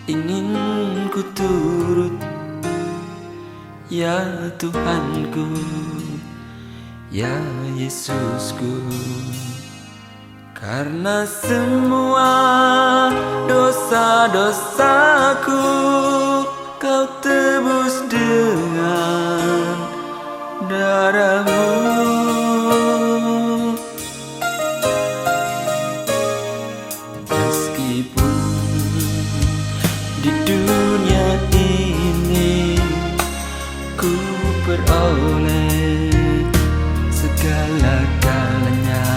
ingin ku turut, ya Tuhanku, ya Yesusku. Karena semua dosa-dosaku Kau tebus dengan darah-Mu. Meskipun di dunia ini ku peroleh segala-galanya,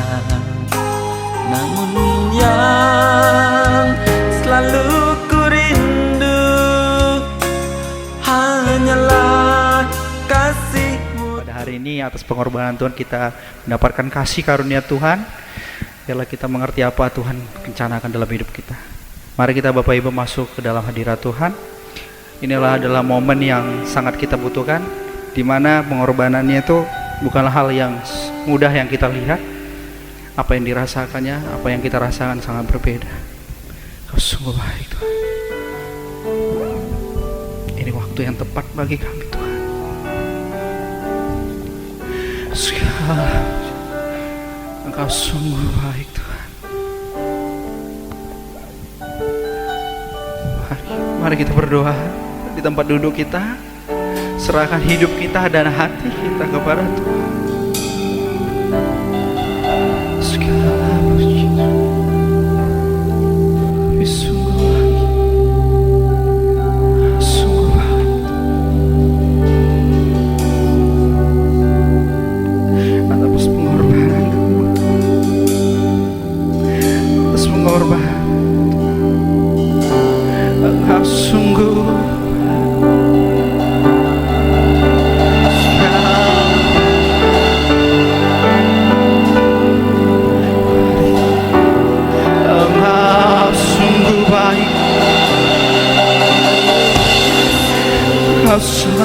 namun yang selalu ku rindu hanyalah kasih-Mu. Pada hari ini atas pengorbanan Tuhan kita mendapatkan kasih karunia Tuhan. Biarlah kita mengerti apa Tuhan rencanakan dalam hidup kita. Mari kita Bapak Ibu masuk ke dalam hadirat Tuhan. Inilah adalah momen yang sangat kita butuhkan, di mana pengorbanannya itu bukanlah hal yang mudah yang kita lihat. Apa yang dirasakannya, apa yang kita rasakan sangat berbeda. Kau sungguh baik Tuhan. Ini waktu yang tepat bagi kami Tuhan. Segala Engkau sungguh baik Tuhan. Mari kita berdoa di tempat duduk kita. Serahkan hidup kita dan hati kita kepada Tuhan. Segala puji sungguh baik. Atas pengorbanan, atas pengorbanan, Engkau sungguh baik. Kau sungguh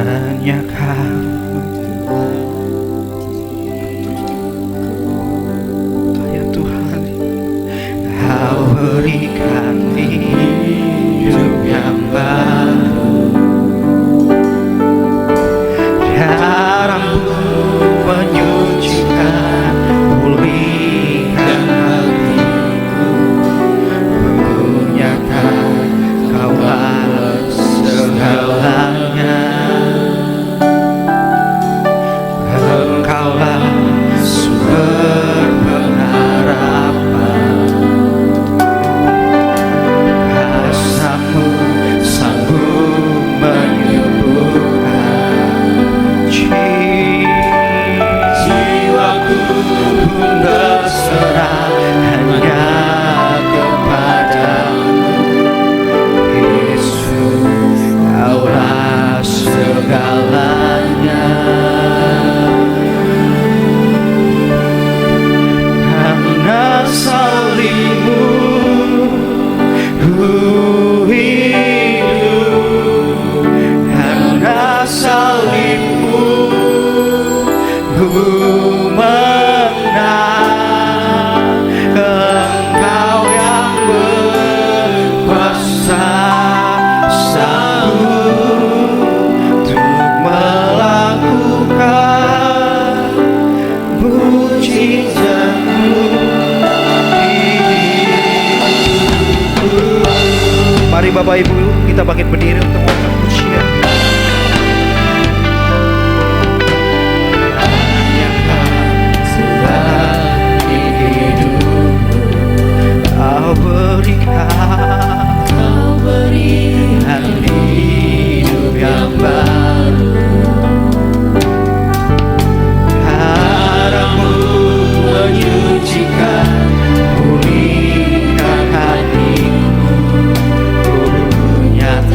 hanya Kau, ya Tuhan, Kau berikan hidup yang baru. Darah-Mu menyucikan, pulihkan hatiku. Kunyatakan Kaulah segalanya. Engkaulah sumber pengharapan. Kasih-Mu sanggup menyembuhkan. Jiwaku pun berserah hanya kepada-Mu. Yesus, Kaulah segalanya. Karena salib-Mu ku hidup, karena salib-Mu ku menang. Engkau yang berkuasa sanggup untuk melakukan mujizat-Mu. Mari Bapak Ibu kita bangkit berdiri untuk mengucapkan pujian. Selagi hidupmu Kau berikan hidup yang baru. Darah-Mu menyucikan, pulihkan hatiku. Ku nyatakan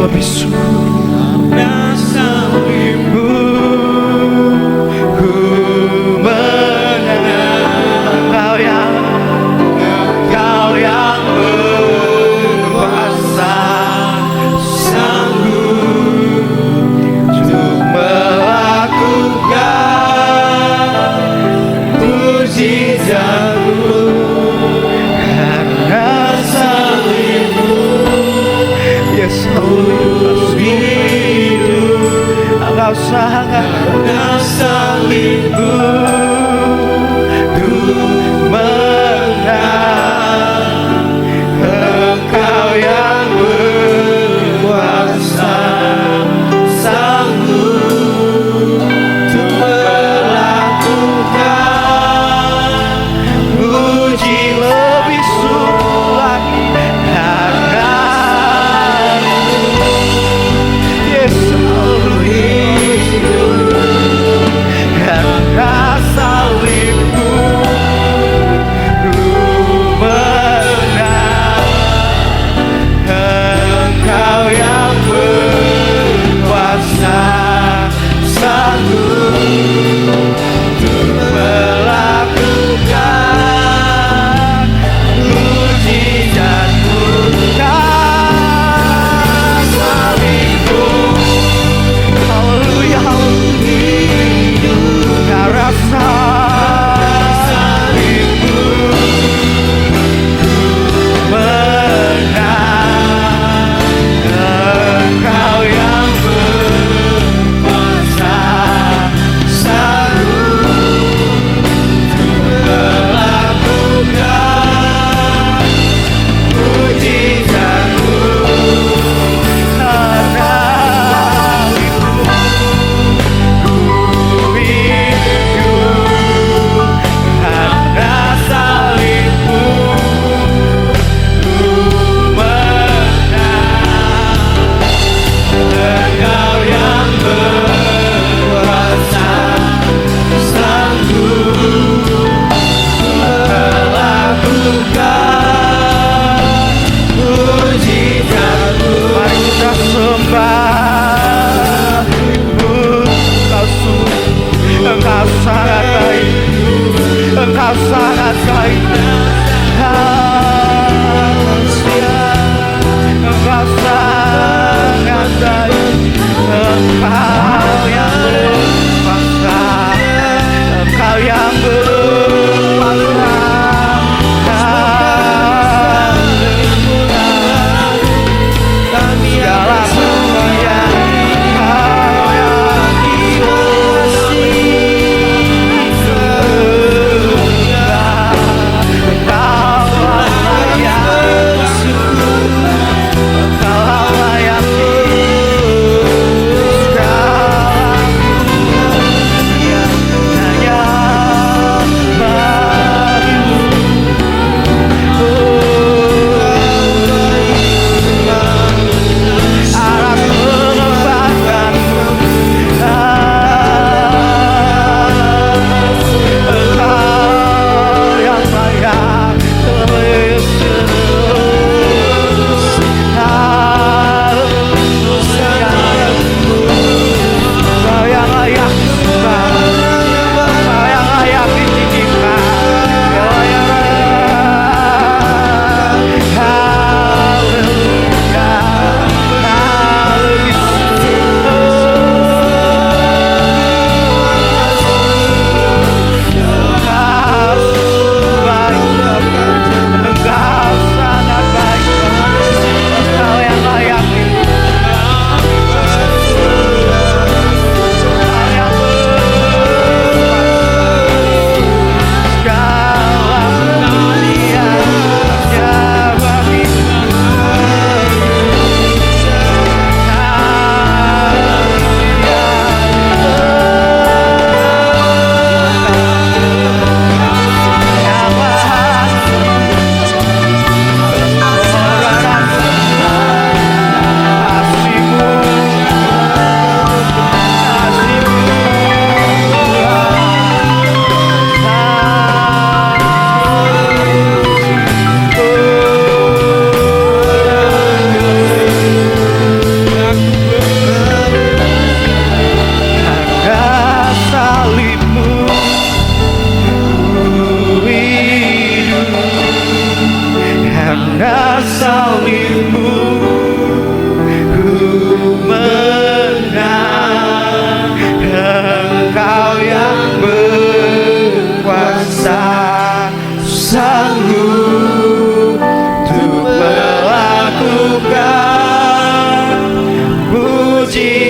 lebih sukar salibmu, ku menang. Engkau yang berkuasa, sanggup untuk melakukan mujizatmu. Karena salibmu, Yesus hidup. Engkau sangat, karena salibmu ku menang. Engkau yang berkuasa, sanggup untuk melakukan muji lebih sukar lagi. Karena Yesus hidup, karena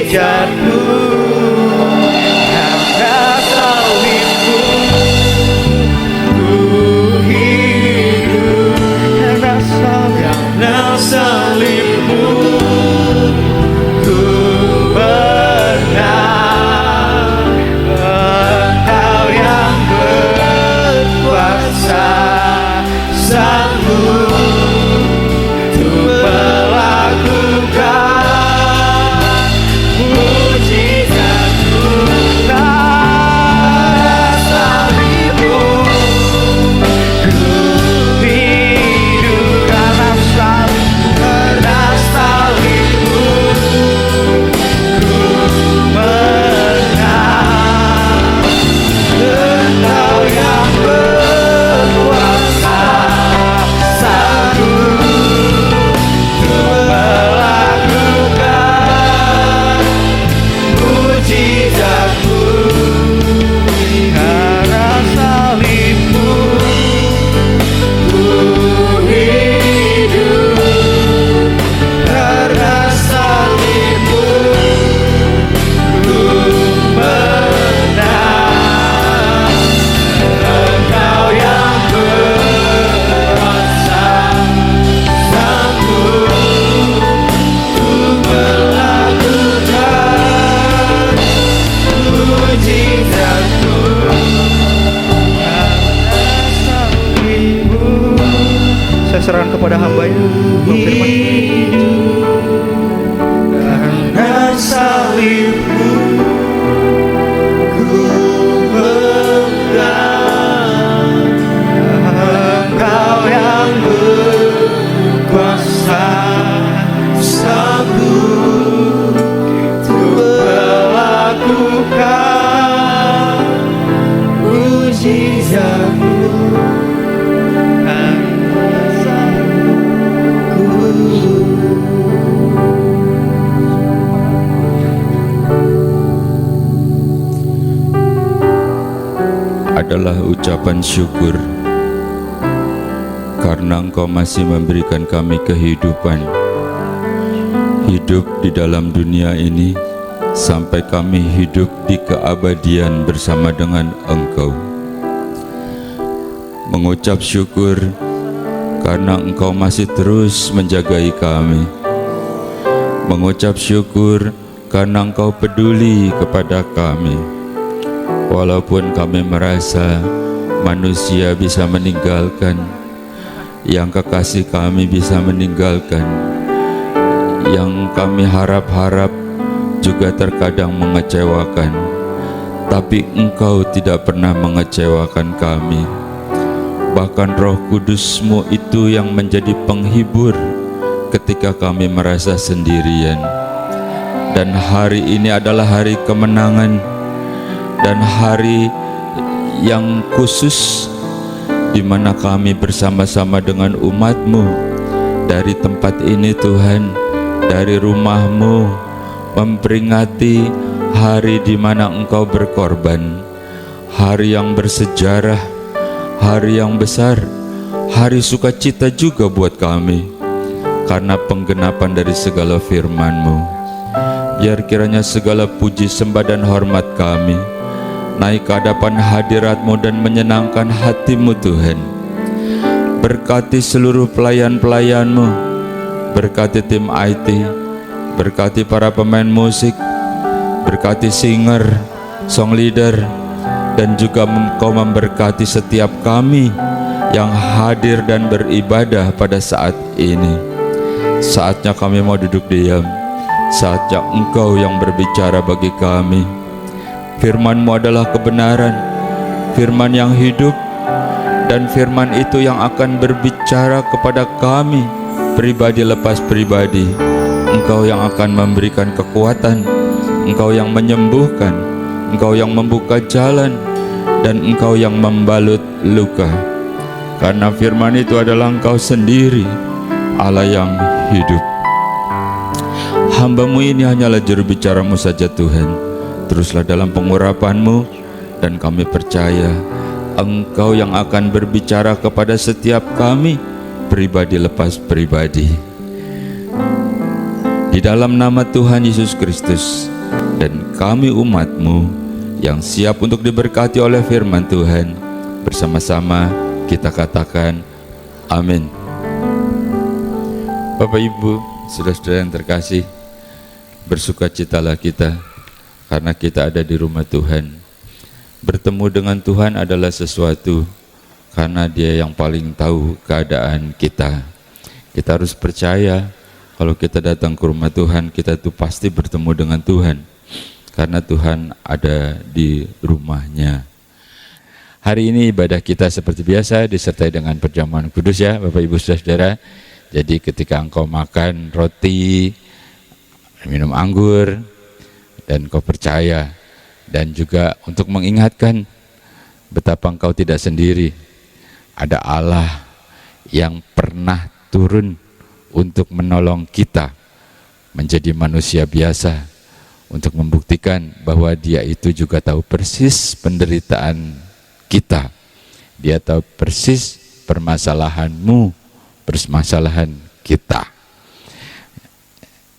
mujizatku, karena salibmu ku hidup, karena salibmu ku menang. Engkau yang berkuasa, sanggup untuk melakukan mujizatmu. Karena salibmu ku hidup, karena salibmu ku menang. Engkau yang berkuasa, sanggup untuk melakukan mujizatmu. Karena salibmu ku hidup, karena salibmu ku menang. Engkau yang berkuasa, sanggup untuk melakukan mujizatmu. Karena salibmu. Saya serahkan kepada hamba-Nya, Bang Firman. Karena salibmu ku menang. Engkau yang berkuasa, sanggup untuk melakukan mujizatmu. Karena salibku. Adalah ucapan syukur karena Engkau masih memberikan kami kehidupan, hidup di dalam dunia ini sampai kami hidup di keabadian bersama dengan Engkau. Mengucap syukur karena Engkau masih terus menjagai kami. Mengucap syukur karena Engkau peduli kepada kami. Walaupun kami merasa manusia bisa meninggalkan, yang kekasih kami bisa meninggalkan, yang kami harap-harap juga terkadang mengecewakan, tapi Engkau tidak pernah mengecewakan kami. Bahkan Roh Kudus-Mu itu yang menjadi penghibur ketika kami merasa sendirian. Dan hari ini adalah hari kemenangan dan hari yang khusus di mana kami bersama-sama dengan umat-Mu dari tempat ini, Tuhan, dari rumah-Mu, memperingati hari di mana Engkau berkorban, hari yang bersejarah, hari yang besar, hari sukacita juga buat kami karena penggenapan dari segala firman-Mu. Biar kiranya segala puji, sembah dan hormat kami naik ke hadapan hadirat-Mu dan menyenangkan hati-Mu, Tuhan. Berkati seluruh pelayan-pelayan-Mu, berkati tim IT, berkati para pemain musik, berkati singer, song leader, dan juga Engkau memberkati setiap kami yang hadir dan beribadah pada saat ini. Saatnya kami mau duduk diam, saatnya Engkau yang berbicara bagi kami. Firman-Mu adalah kebenaran, firman yang hidup, dan firman itu yang akan berbicara kepada kami pribadi lepas pribadi. Engkau yang akan memberikan kekuatan, Engkau yang menyembuhkan, Engkau yang membuka jalan, dan Engkau yang membalut luka. Karena firman itu adalah Engkau sendiri, Allah yang hidup. Hamba-Mu ini hanyalah juru bicara-Mu saja, Tuhan. Teruslah dalam pengurapan-Mu, dan kami percaya Engkau yang akan berbicara kepada setiap kami pribadi lepas pribadi. Di dalam nama Tuhan Yesus Kristus dan kami umat-Mu yang siap untuk diberkati oleh firman Tuhan. Bersama-sama kita katakan amin. Bapak Ibu, saudara-saudara yang terkasih, bersukacitalah kita karena kita ada di rumah Tuhan. Bertemu dengan Tuhan adalah sesuatu, karena Dia yang paling tahu keadaan kita. Kita harus percaya kalau kita datang ke rumah Tuhan, kita itu pasti bertemu dengan Tuhan, karena Tuhan ada di rumahnya. Hari ini ibadah kita seperti biasa disertai dengan perjamuan kudus ya Bapak Ibu Saudara. Jadi ketika engkau makan roti, minum anggur, dan kau percaya, dan juga untuk mengingatkan betapa engkau tidak sendiri. Ada Allah yang pernah turun untuk menolong kita menjadi manusia biasa, untuk membuktikan bahwa Dia itu juga tahu persis penderitaan kita. Dia tahu persis permasalahanmu, permasalahan kita.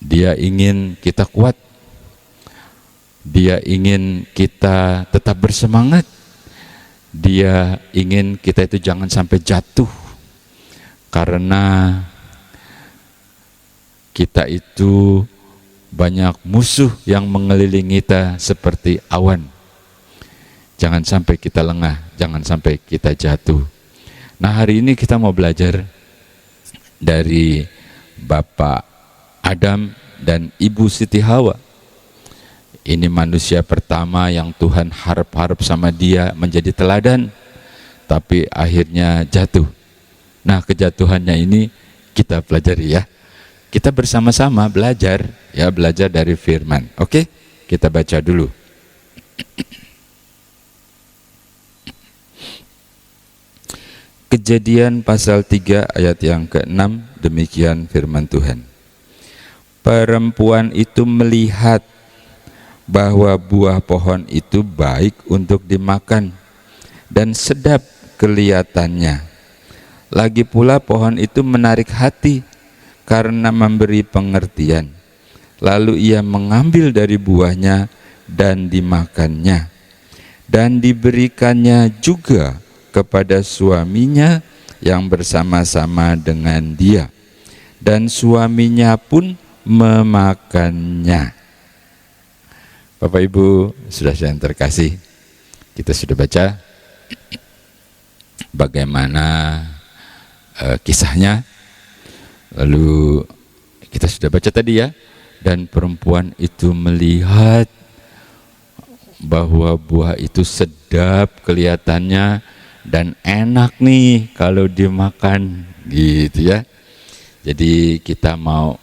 Dia ingin kita kuat. Dia ingin kita tetap bersemangat. Dia ingin kita itu jangan sampai jatuh, karena kita itu banyak musuh yang mengelilingi kita seperti awan. Jangan sampai kita lengah, jangan sampai kita jatuh. Nah, hari ini kita mau belajar dari Bapak Adam dan Ibu Siti Hawa. Ini manusia pertama yang Tuhan harap-harap sama dia menjadi teladan, tapi akhirnya jatuh. Nah, kejatuhannya ini kita pelajari ya. Kita bersama-sama belajar ya, belajar dari firman. Oke, kita baca dulu. Kejadian pasal 3 ayat yang ke-6, demikian firman Tuhan. Perempuan itu melihat bahwa buah pohon itu baik untuk dimakan dan sedap kelihatannya. Lagi pula pohon itu menarik hati karena memberi pengertian. Lalu ia mengambil dari buahnya dan dimakannya, dan diberikannya juga kepada suaminya yang bersama-sama dengan dia, dan suaminya pun memakannya. Bapak Ibu, sudah yang terkasih, kita sudah baca bagaimana kisahnya. Lalu kita sudah baca tadi ya, dan perempuan itu melihat bahwa buah itu sedap kelihatannya dan enak nih kalau dimakan gitu ya. Jadi kita mau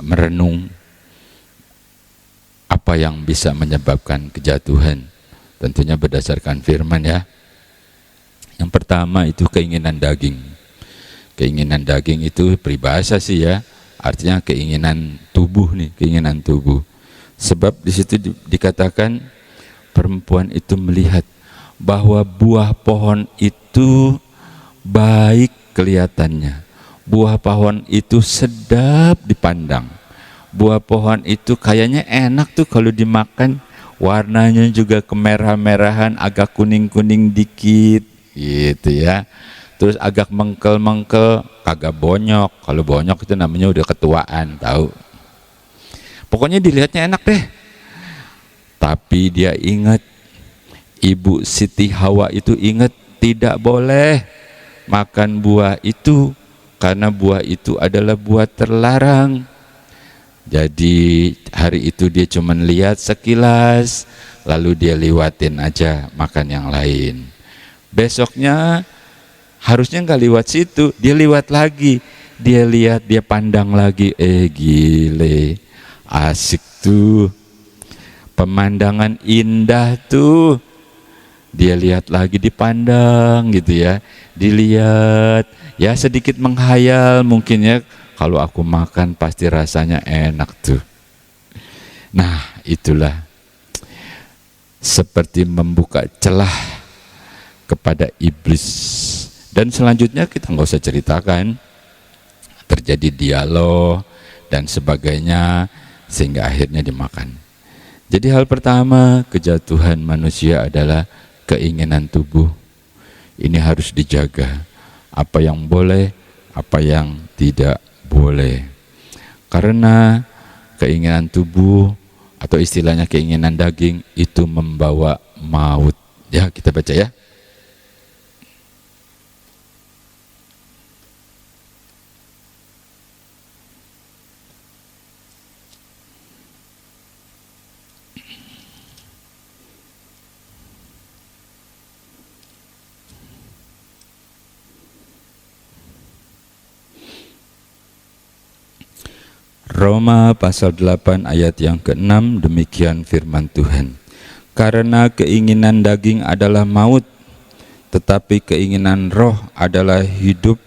merenung apa yang bisa menyebabkan kejatuhan. Tentunya berdasarkan firman ya. Yang pertama itu keinginan daging. Keinginan daging itu peribahasa sih ya, artinya keinginan tubuh nih, keinginan tubuh. Sebab di situ dikatakan perempuan itu melihat bahwa buah pohon itu baik kelihatannya. Buah pohon itu sedap dipandang. Buah pohon itu kayaknya enak tuh kalau dimakan. Warnanya juga kemerah-merahan, agak kuning-kuning dikit gitu ya. Terus agak mengkel-mengkel, kagak bonyok. Kalau bonyok itu namanya udah ketuaan, tahu. Pokoknya dilihatnya enak deh. Tapi dia ingat, Ibu Siti Hawa itu ingat tidak boleh makan buah itu, karena buah itu adalah buah terlarang. Jadi hari itu dia cuma lihat sekilas, lalu dia lewatin aja makan yang lain. Besoknya harusnya nggak lewat situ, dia lewat lagi, dia lihat, dia pandang lagi, gile, asik tuh, pemandangan indah tuh, dia lihat lagi, dipandang gitu ya, dilihat, ya sedikit menghayal mungkin ya, kalau aku makan pasti rasanya enak tuh. Nah itulah seperti membuka celah kepada iblis. Dan selanjutnya kita nggak usah ceritakan, terjadi dialog dan sebagainya sehingga akhirnya dimakan. Jadi hal pertama kejatuhan manusia adalah keinginan tubuh. Ini harus dijaga. Apa yang boleh, apa yang tidak boleh. Karena keinginan tubuh atau istilahnya keinginan daging itu membawa maut. Ya, kita baca ya. Roma pasal 8 ayat yang ke-6, demikian firman Tuhan. Karena keinginan daging adalah maut, tetapi keinginan roh adalah hidup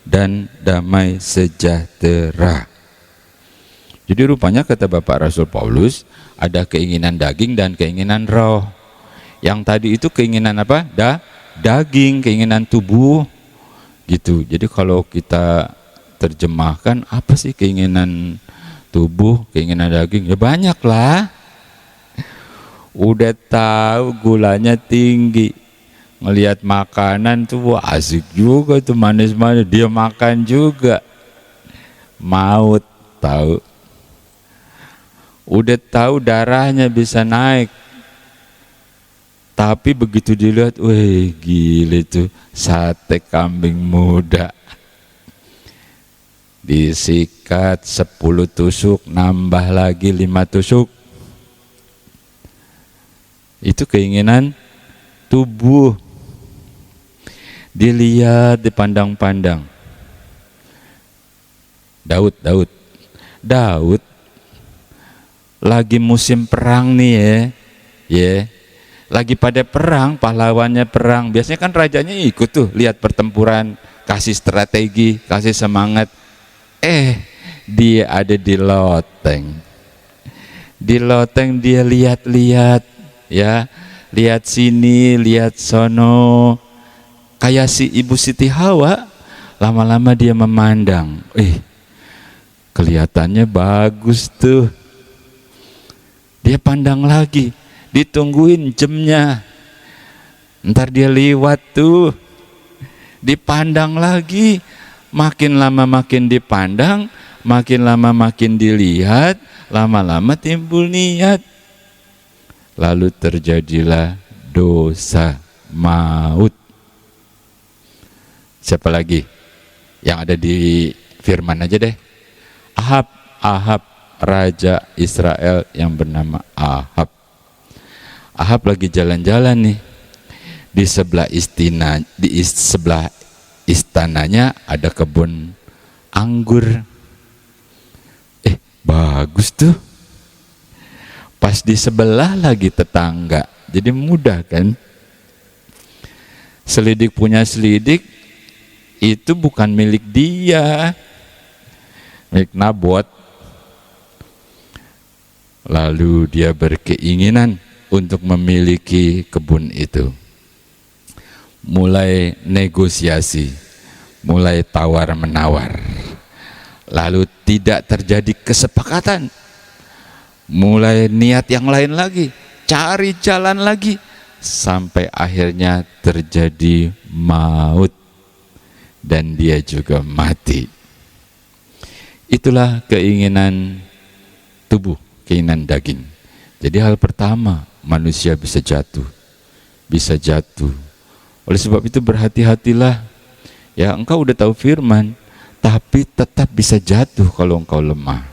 dan damai sejahtera. Jadi rupanya kata Bapak Rasul Paulus, ada keinginan daging dan keinginan roh. Yang tadi itu keinginan apa? Daging, keinginan tubuh gitu. Jadi kalau kita terjemahkan, apa sih keinginan tubuh, keinginan daging? Ya banyak lah. Udah tahu gulanya tinggi, ngelihat makanan tuh wah, asik juga tuh, manis-manis, dia makan juga, maut. Tahu, udah tahu darahnya bisa naik, tapi begitu dilihat, wih gile tuh sate kambing muda, disikat 10 tusuk, nambah lagi 5 tusuk. Itu keinginan tubuh. Dilihat, dipandang-pandang. Daud lagi musim perang nih ya. Lagi pada perang, pahlawannya perang. Biasanya kan rajanya ikut tuh, lihat pertempuran, kasih strategi, kasih semangat. Dia ada di loteng. Di loteng dia lihat-lihat, ya, lihat sini, lihat sono. Kayak si Ibu Siti Hawa, lama-lama dia memandang. Kelihatannya bagus tuh. Dia pandang lagi, ditungguin jamnya. Ntar dia liwat tuh, dipandang lagi. Makin lama makin dipandang, makin lama makin dilihat, lama-lama timbul niat. Lalu terjadilah dosa maut. Siapa lagi? Yang ada di firman aja deh. Ahab, raja Israel yang bernama Ahab. Ahab lagi jalan-jalan nih. Di sebelah istananya ada kebun anggur. Bagus tuh. Pas di sebelah lagi tetangga. Jadi mudah kan? Selidik punya selidik, itu bukan milik dia, milik Nabot. Lalu dia berkeinginan untuk memiliki kebun itu. Mulai negosiasi, mulai tawar-menawar. Lalu tidak terjadi kesepakatan. Mulai niat yang lain lagi, cari jalan lagi, sampai akhirnya terjadi maut dan dia juga mati. Itulah keinginan tubuh, keinginan daging. Jadi hal pertama, manusia bisa jatuh. Oleh sebab itu berhati-hatilah. Ya, engkau udah tahu firman, tapi tetap bisa jatuh kalau engkau lemah.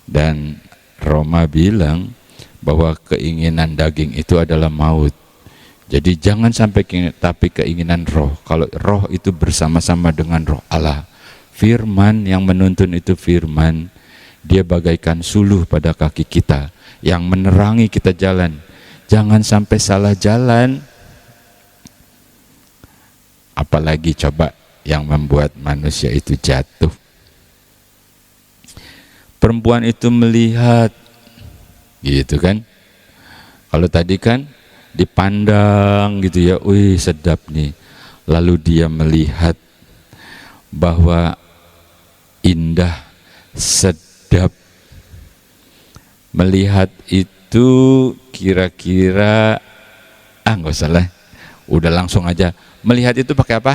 Dan Roma bilang bahwa keinginan daging itu adalah maut. Jadi jangan sampai tapi keinginan roh. Kalau roh itu bersama-sama dengan roh Allah. Firman yang menuntun itu firman. Dia bagaikan suluh pada kaki kita yang menerangi kita jalan. Jangan sampai salah jalan. Apalagi coba yang membuat manusia itu jatuh. Perempuan itu melihat, gitu kan? Kalau tadi kan dipandang gitu ya, wih sedap nih. Lalu dia melihat bahwa indah, sedap, Melihat itu kira-kira nggak usah lah, udah langsung aja. Melihat itu pakai apa?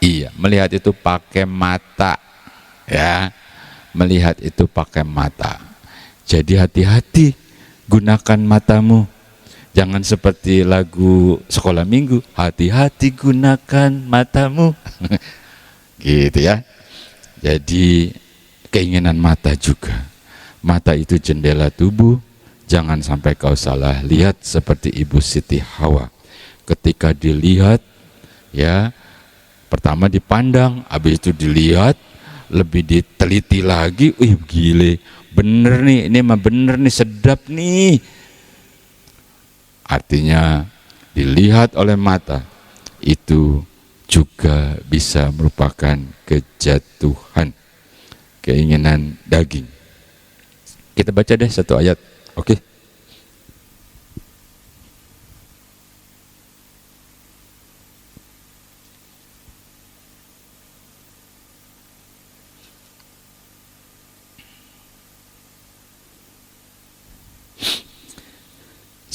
Iya, melihat itu pakai mata, ya. Melihat itu pakai mata. Jadi hati-hati gunakan matamu. Jangan seperti lagu sekolah minggu, hati-hati gunakan matamu. Gitu ya. Jadi keinginan mata juga. Mata itu jendela tubuh. Jangan sampai kau salah lihat seperti Ibu Siti Hawa. Ketika dilihat, ya, pertama dipandang, habis itu dilihat, lebih diteliti lagi. Gile, bener nih, ini mah bener nih, sedap nih. Artinya dilihat oleh mata itu juga bisa merupakan kejatuhan, keinginan daging. Kita baca deh satu ayat, oke?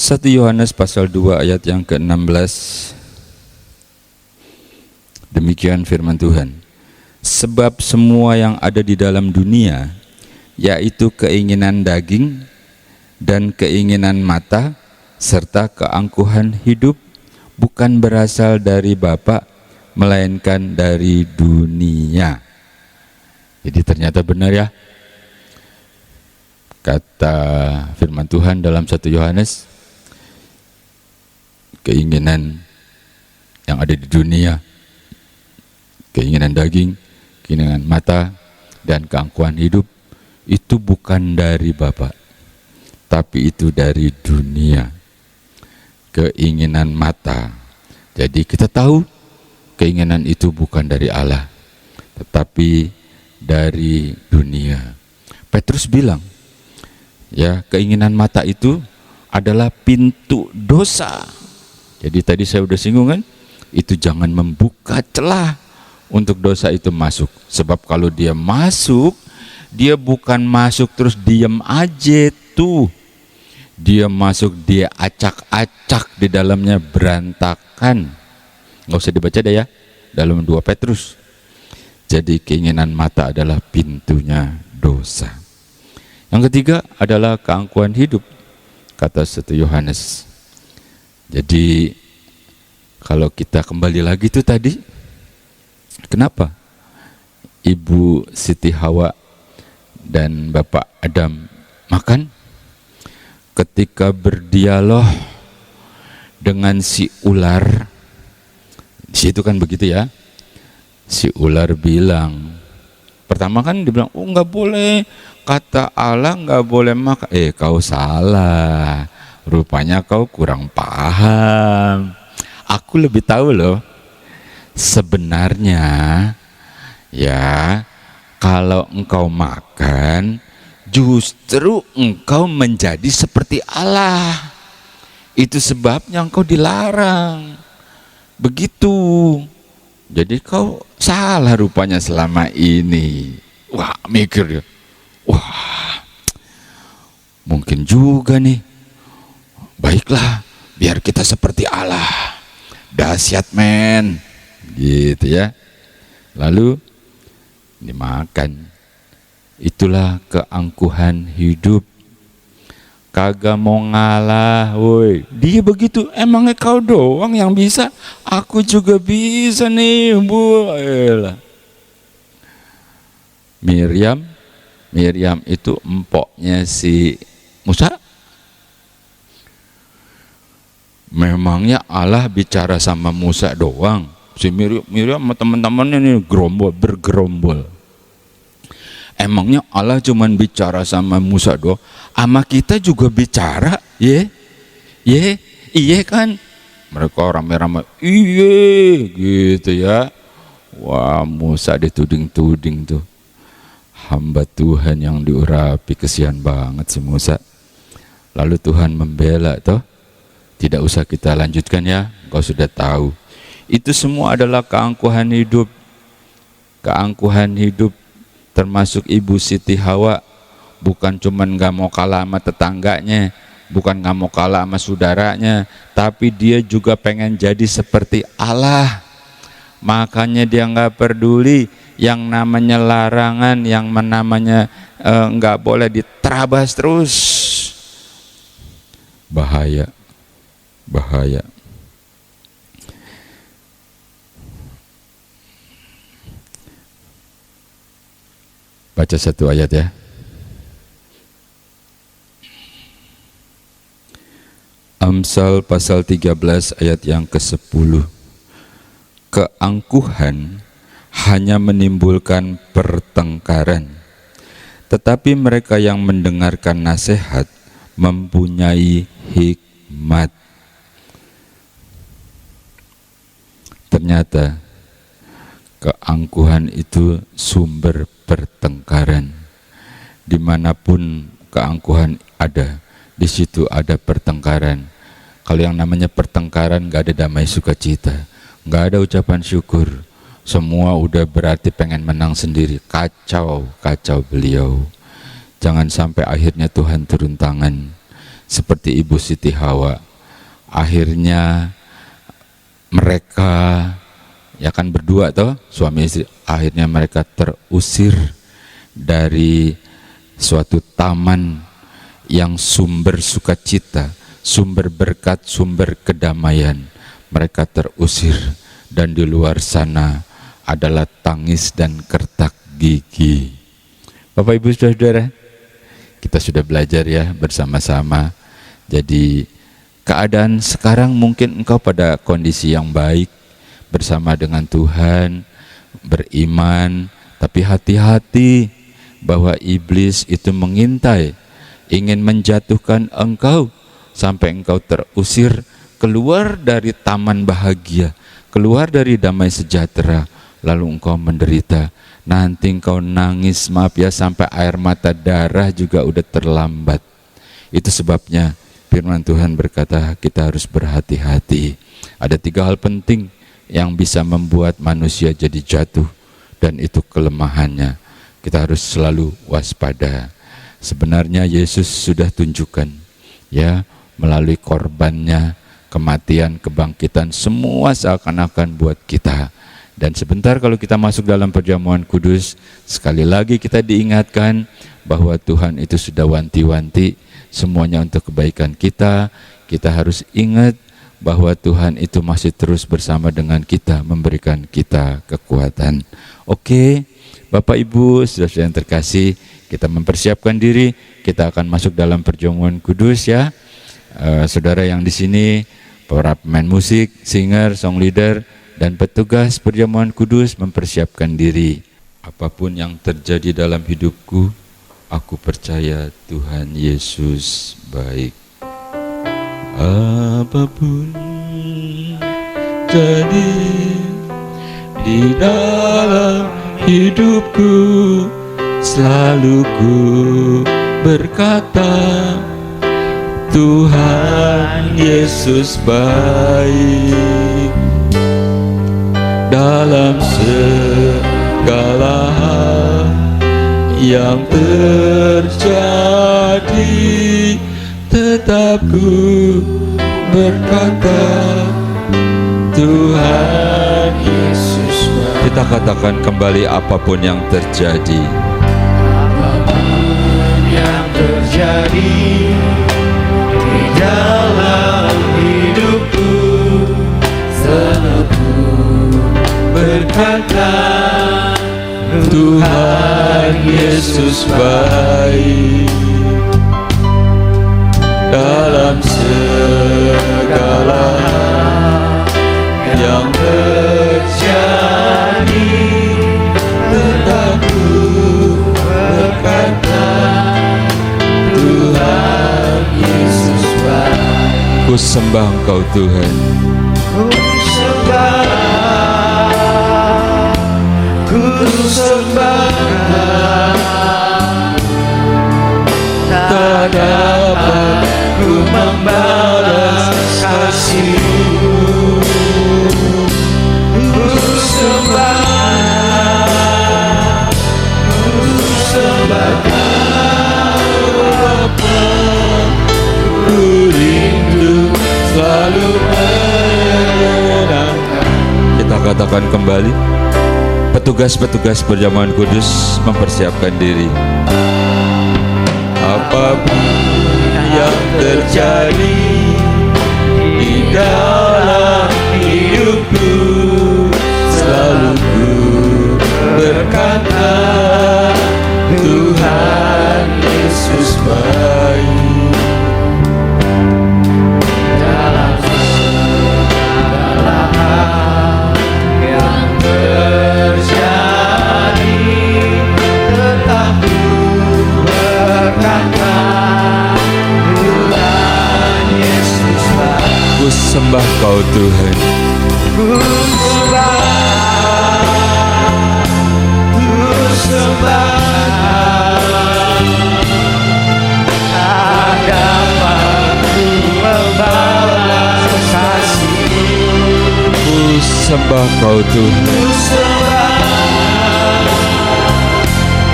1 Yohanes pasal 2 ayat yang ke-16. Demikian firman Tuhan. Sebab semua yang ada di dalam dunia, yaitu keinginan daging dan keinginan mata serta keangkuhan hidup, bukan berasal dari Bapa, melainkan dari dunia. Jadi ternyata benar ya, kata firman Tuhan dalam 1 Yohanes, keinginan yang ada di dunia, keinginan daging, keinginan mata, dan keangkuhan hidup, itu bukan dari Bapa, tapi itu dari dunia. Keinginan mata. Jadi kita tahu keinginan itu bukan dari Allah, tetapi dari dunia. Petrus bilang, ya, keinginan mata itu adalah pintu dosa. Jadi tadi saya udah singgung kan, itu jangan membuka celah untuk dosa itu masuk. Sebab kalau dia masuk, dia bukan masuk terus diam aja tuh. Dia masuk, dia acak-acak, di dalamnya berantakan. Nggak usah dibaca deh ya, dalam 2 Petrus. Jadi keinginan mata adalah pintunya dosa. Yang ketiga adalah keangkuhan hidup, kata 1 Yohanes. Jadi kalau kita kembali lagi itu tadi, kenapa Ibu Siti Hawa dan Bapak Adam makan? Ketika berdialog dengan si ular, di situ kan begitu ya. Si ular bilang, pertama kan dia bilang, nggak boleh, kata Allah nggak boleh makan. Kau salah, rupanya kau kurang paham. Aku lebih tahu loh. Sebenarnya ya, kalau engkau makan, justru engkau menjadi seperti Allah. Itu sebabnya engkau dilarang. Begitu. Jadi kau salah rupanya selama ini. Wah, mikir ya. Wah, mungkin juga nih. Baiklah, biar kita seperti Allah. Dahsyat men. Gitu ya. Lalu dimakan. Itulah keangkuhan hidup. Kagak mau ngalah, woi. Dia begitu, emangnya kau doang yang bisa? Aku juga bisa nih, Bu. Miriam itu empoknya si Musa. Memangnya Allah bicara sama Musa doang? Si Miriam sama teman-temannya nih bergerombol. Emangnya Allah cuman bicara sama Musa doang? Sama kita juga bicara, iya kan? Mereka rame-rame, iya gitu ya. Wah, Musa dituding-tuding tuh. Hamba Tuhan yang diurapi, kesian banget si Musa. Lalu Tuhan membela toh. Tidak usah kita lanjutkan ya, kau sudah tahu. Itu semua adalah keangkuhan hidup. Keangkuhan hidup termasuk Ibu Siti Hawa bukan cuman gak mau kalah sama tetangganya, bukan gak mau kalah sama saudaranya, tapi dia juga pengen jadi seperti Allah. Makanya dia gak peduli yang namanya larangan, yang namanya gak boleh diterabas terus. Bahaya, bahaya. Baca satu ayat ya. Amsal pasal 13 ayat yang ke-10. Keangkuhan hanya menimbulkan pertengkaran, tetapi mereka yang mendengarkan nasihat mempunyai hikmat. Ternyata keangkuhan itu sumber pertengkaran. Dimanapun keangkuhan ada, di situ ada pertengkaran. Kalau yang namanya pertengkaran gak ada damai sukacita, gak ada ucapan syukur. Semua udah berarti pengen menang sendiri. Kacau beliau. Jangan sampai akhirnya Tuhan turun tangan seperti Ibu Siti Hawa. Akhirnya mereka ya kan berdua toh, suami istri, akhirnya mereka terusir dari suatu taman yang sumber sukacita, sumber berkat, sumber kedamaian. Mereka terusir, dan di luar sana adalah tangis dan kertak gigi. Bapak Ibu Saudara, kita sudah belajar ya bersama-sama. Jadi keadaan sekarang mungkin engkau pada kondisi yang baik, bersama dengan Tuhan, beriman, tapi hati-hati bahwa iblis itu mengintai, ingin menjatuhkan engkau sampai engkau terusir keluar dari taman bahagia, keluar dari damai sejahtera, lalu engkau menderita. Nanti engkau nangis, maaf ya, sampai air mata darah juga udah terlambat. Itu sebabnya firman Tuhan berkata kita harus berhati-hati. Ada 3 hal penting yang bisa membuat manusia jadi jatuh, dan itu kelemahannya. Kita harus selalu waspada. Sebenarnya Yesus sudah tunjukkan ya, melalui korbannya, kematian, kebangkitan, semua seakan-akan buat kita. Dan sebentar kalau kita masuk dalam perjamuan kudus, sekali lagi kita diingatkan bahwa Tuhan itu sudah wanti-wanti semuanya untuk kebaikan kita. Kita harus ingat bahwa Tuhan itu masih terus bersama dengan kita, memberikan kita kekuatan. Oke, Bapak Ibu, saudara-saudara yang terkasih, kita mempersiapkan diri, kita akan masuk dalam perjamuan kudus ya. Saudara yang di sini, para pemain musik, singer, song leader, dan petugas perjamuan kudus mempersiapkan diri. Apapun yang terjadi dalam hidupku, aku percaya Tuhan Yesus baik. Apapun jadi di dalam hidupku, selalu ku berkata Tuhan Yesus baik. Dalam segala hal yang terjadi, tetap ku berkata Tuhan Yesus baik. Kita katakan kembali, apapun yang terjadi, apapun yang terjadi di dalam hidupku, selalu ku berkata Tuhan Yesus baik. Dalam segala hal yang terjadi, tetap ku berkata Tuhan Yesus baik. ku sembah Engkau Tuhan. Ku sembah, tak dapat ku membalas kasih-Mu. Ku sembah, ku sembahkan dinyalakan kembali. Petugas-petugas perjamuan kudus mempersiapkan diri. Apapun yang terjadi di dalam hidupku, selalu ku berkata, Tuhan Yesus baik. Dalam segala hal yang terjadi, tetap ku berkata, Tuhan Yesus baik. Ku sembah Kau Tuhan, Ku sembah hadapanmu membalas kasih. ku sembah Kau Tuhan.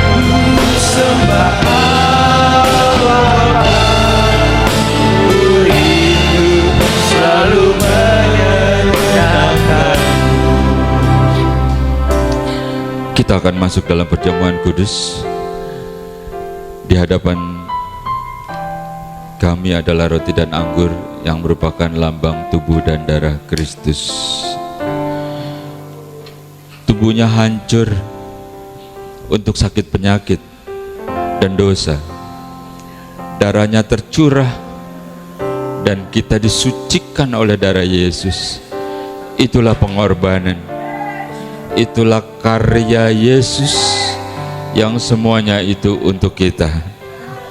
Ku sembah Allah, ku rindu selalu menyenangkan. Kita akan masuk dalam perjamuan kudus. Di hadapan kami adalah roti dan anggur yang merupakan lambang tubuh dan darah Kristus. Tubuhnya hancur untuk sakit penyakit dan dosa. Darahnya tercurah dan kita disucikan oleh darah Yesus. Itulah pengorbanan. Itulah karya Yesus yang semuanya itu untuk kita.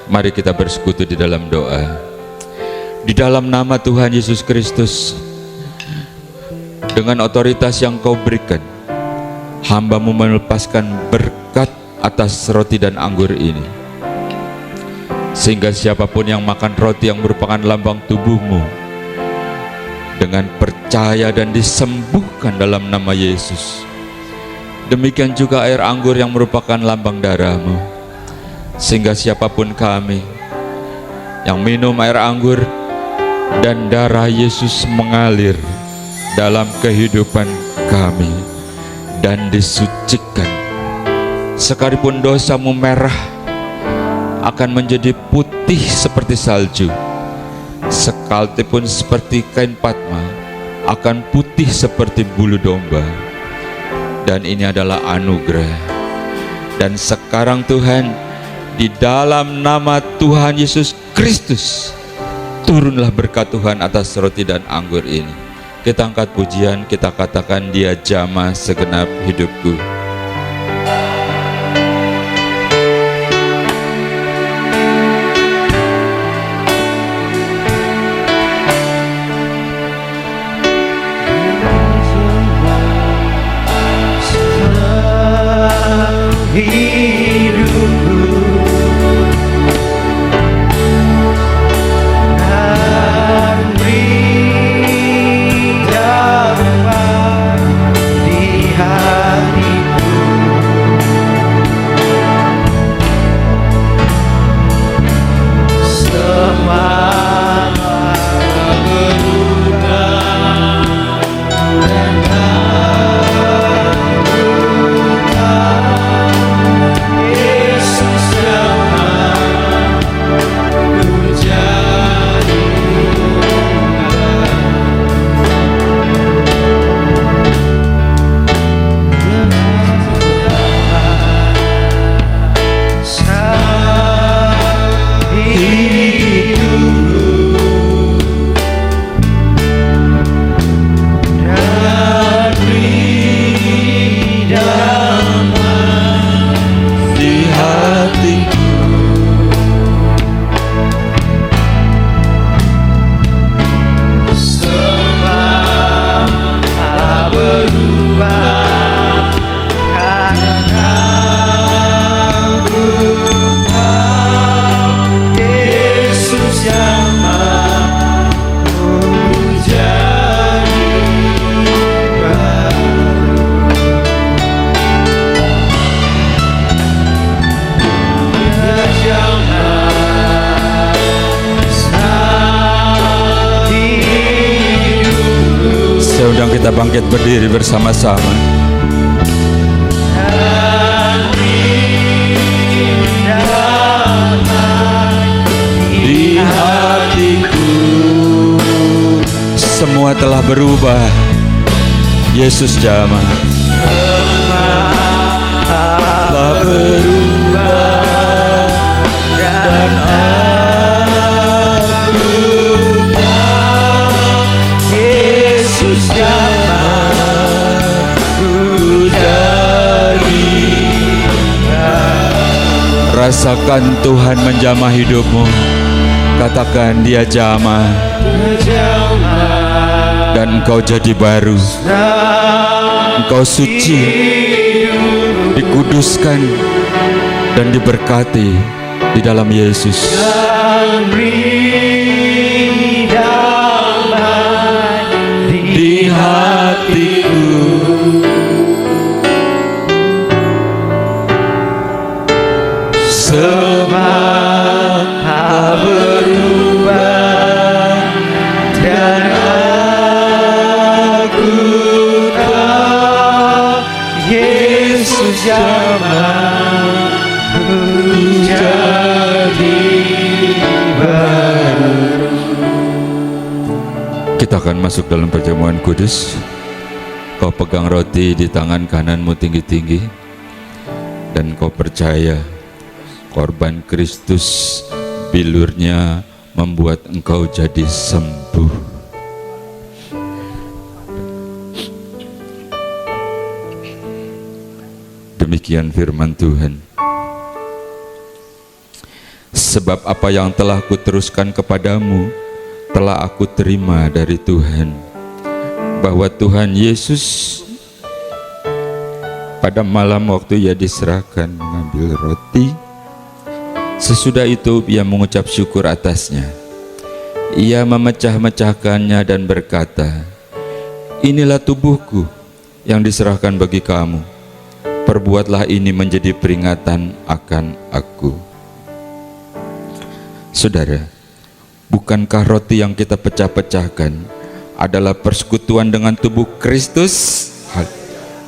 Mari kita bersekutu di dalam doa. Di dalam nama Tuhan Yesus Kristus, dengan otoritas yang Kau berikan, hamba-Mu melepaskan berkat atas roti dan anggur ini, sehingga siapapun yang makan roti yang merupakan lambang tubuh-Mu, dengan percaya dan disembuhkan dalam nama Yesus. Demikian juga air anggur yang merupakan lambang darah-Mu, sehingga siapapun kami yang minum air anggur dan darah Yesus mengalir dalam kehidupan kami dan disucikan. Sekalipun dosa-Mu merah, akan menjadi putih seperti salju. Sekalipun seperti kain patma, akan putih seperti bulu domba. Dan ini adalah anugerah. Dan sekarang Tuhan, di dalam nama Tuhan Yesus Kristus, turunlah berkat Tuhan atas roti dan anggur ini. Kita angkat pujian, kita katakan, Dia jamah segenap hidupku. Hidupku dan beri damai di hati. bangkit berdiri bersama-sama. Di hatiku semua telah berubah. Yesus jamah telah berubah dan aku Yesus jamah ku jadi. Rasakan Tuhan menjamah hidupmu. Katakan dia jamah dan engkau jadi baru. Engkau suci, dikuduskan dan diberkati di dalam Yesus. Di hatiku semua berubah dan aku tahu Yesus jamah ku jadi baru. Kita akan masuk dalam perjamuan kudus. Kau pegang roti di tangan kananmu tinggi-tinggi dan kau percaya korban Kristus bilurnya membuat engkau jadi sembuh. Demikian firman Tuhan. Sebab apa yang telah kuteruskan kepadamu telah aku terima dari Tuhan, bahwa Tuhan Yesus pada malam waktu ia diserahkan mengambil roti, sesudah itu ia mengucap syukur atasnya. Ia memecah-mecahkannya dan berkata, inilah tubuhku yang diserahkan bagi kamu. Perbuatlah ini menjadi peringatan akan aku. Saudara, bukankah roti yang kita pecah-pecahkan adalah persekutuan dengan tubuh Kristus?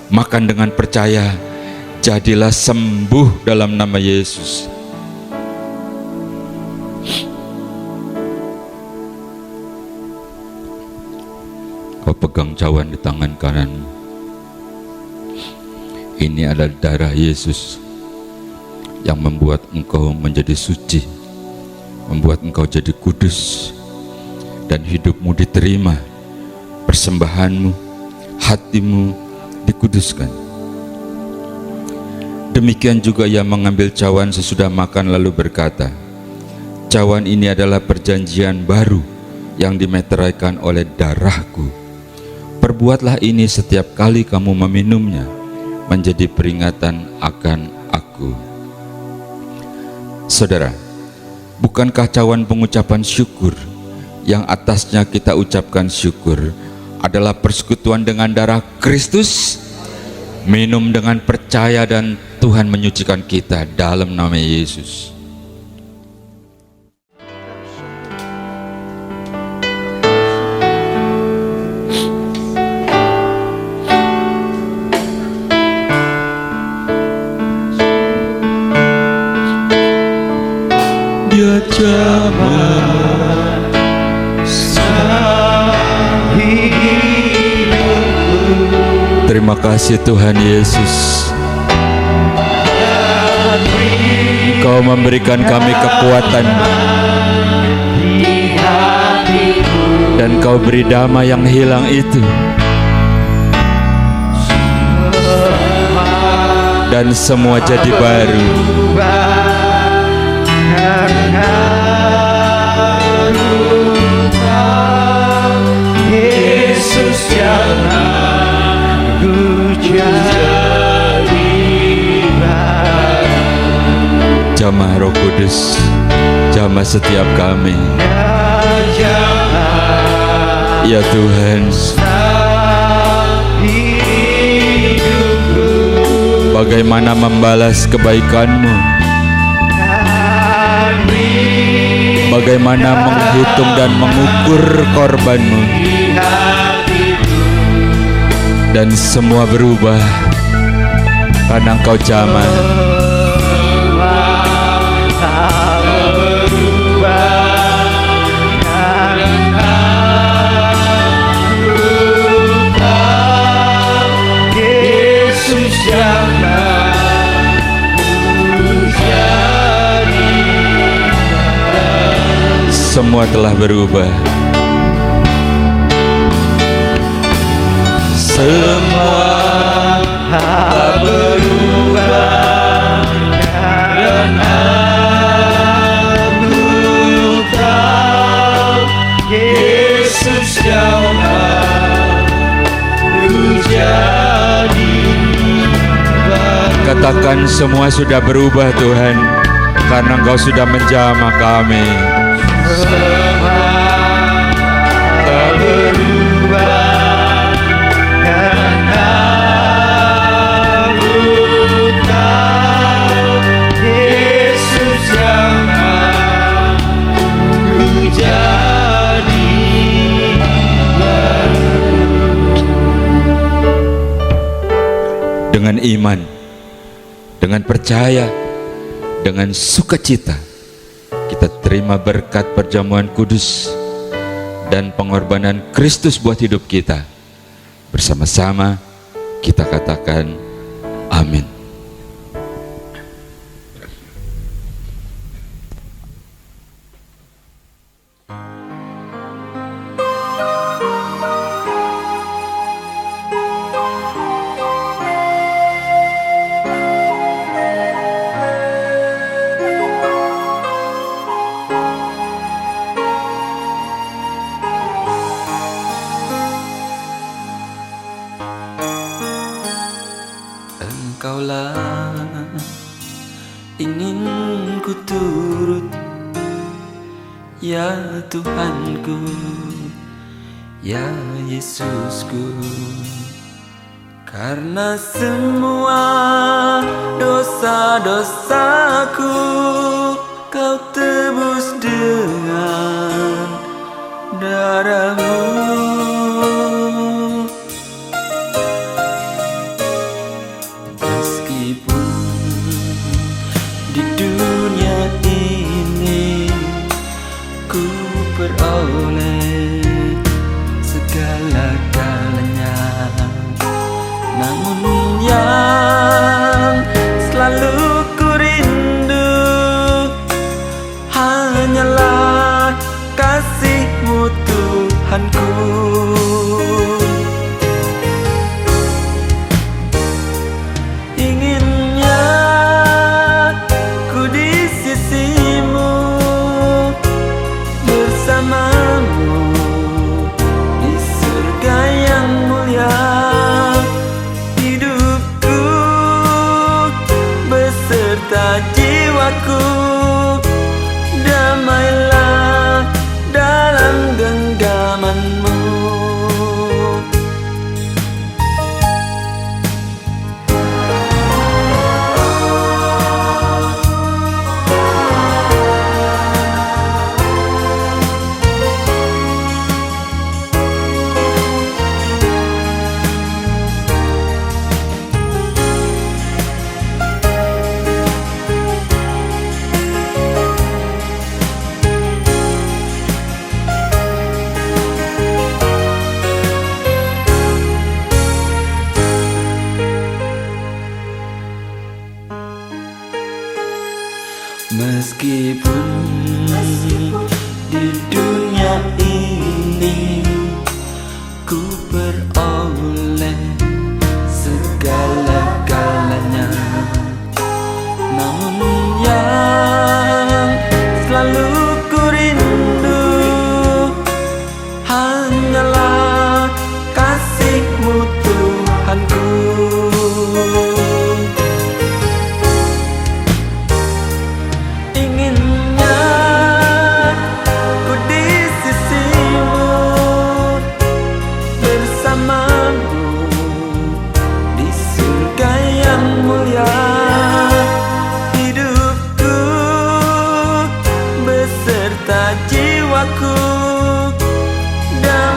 Makan dengan percaya, jadilah sembuh dalam nama Yesus. Kau pegang cawan di tangan kananmu. Ini adalah darah Yesus yang membuat engkau menjadi suci, membuat engkau jadi kudus, dan hidupmu diterima, persembahanmu, hatimu dikuduskan. Demikian juga ia mengambil cawan sesudah makan lalu berkata, cawan ini adalah perjanjian baru yang dimeteraikan oleh darahku. Perbuatlah ini setiap kali kamu meminumnya, menjadi peringatan akan aku. Saudara, bukankah cawan pengucapan syukur yang atasnya kita ucapkan syukur adalah persekutuan dengan darah Kristus? Minum dengan percaya dan Tuhan menyucikan kita dalam nama Yesus. Dia jamah hidupku. Terima kasih Tuhan Yesus. Kau memberikan kami kekuatan dan Kau beri damai yang hilang itu, dan semua jadi baru. Yesus jamah ku jadi baru. Jamah Roh Kudus, jamah setiap kami. Ya Tuhan, bagaimana membalas kebaikan-Mu, bagaimana menghitung dan mengukur korban-Mu. dan semua berubah karena Engkau jamah. Semua telah berubah. Semua telah berubah karena aku tahu Yesus jamah jadi. Katakan semua sudah berubah Tuhan, karena Engkau sudah menjamah kami. Semua telah berubah karena aku tahu Yesus jamah jadi baru. Dengan iman, dengan percaya, dengan sukacita, kita terima berkat perjamuan kudus dan pengorbanan Kristus buat hidup kita. Bersama-sama kita katakan amin. Engkaulah ingin ku turut, ya Tuhanku, ya Yesusku. Karena semua dosa-dosaku Kau tebus dengan darah-Mu. Meskipun di dunia ini ku peroleh segala-galanya, namun yang selalu ku rindu hanyalah kasih-Mu Tuhanku. Inginnya ku di sisi-Mu, bersama-Mu di surga yang mulia. Hidupku beserta jiwaku damailah dalam genggaman-Mu. Meskipun di dunia ini ku peroleh segala-galanya, namun yang selalu ku rindu hanyalah kasih-Mu Tuhanku. Inginnya ku di sisi-Mu, bersama-Mu di surga yang mulia. Hidupku beserta jiwaku damai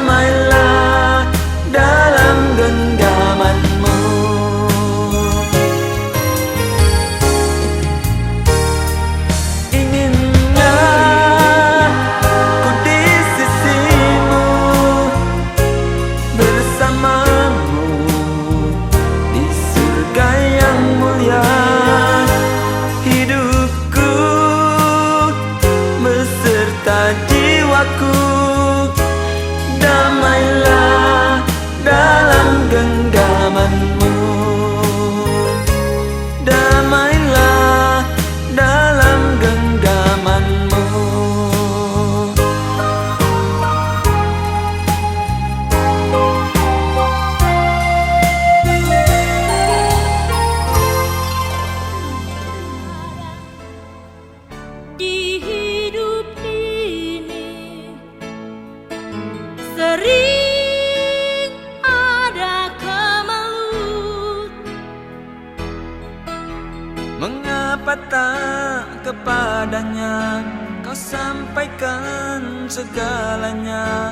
akan segalanya,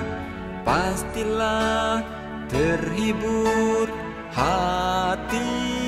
pastilah terhibur hati.